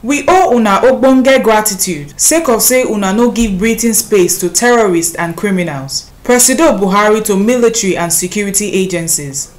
We owe una ogbonge gratitude sake of say una no give breathing space to terrorists and criminals. President Buhari to military and security agencies.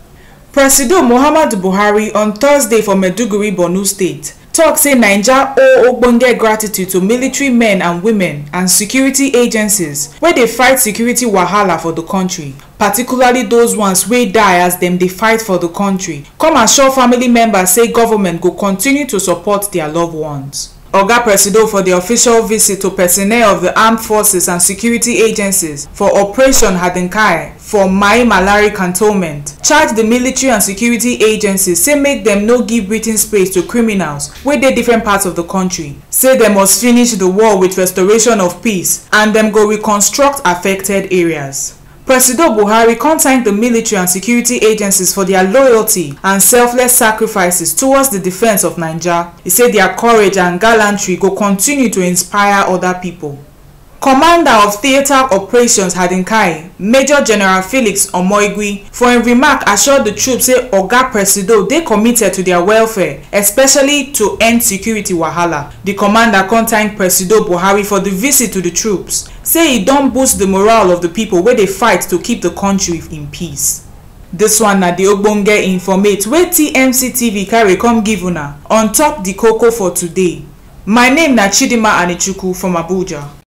President Muhammadu Buhari on Thursday for Maiduguri, Borno State, talk say Naija owe ogbonge gratitude to military men and women and security agencies where they fight security wahala for the country, particularly those ones wey die as dem dey fight for the country. Come assure family members say government go continue to support their loved ones. Oga Presido for the official visit to personnel of the armed forces and security agencies for Operation Hadinkai for Mai Malari Cantonment charged the military and security agencies say make them no give breathing space to criminals wey dey different parts of the country. Say they must finish the war with restoration of peace and them go reconstruct affected areas. President Buhari thanked the military and security agencies for their loyalty and selfless sacrifices towards the defense of Naija. He said their courage and gallantry go continue to inspire other people. Commander of Theatre Operations Hadinkai, Major General Felix Omoigui, for a remark assured the troops say Oga Presido dey committed to their welfare, especially to end security wahala. The commander thanked President Buhari for the visit to the troops, say he don boost the morale of the people where they fight to keep the country in peace. This one na the ogbonge informate wey TifiTifi carry come give una on top the koko for today. My name na Chidima Anichukwu from Abuja.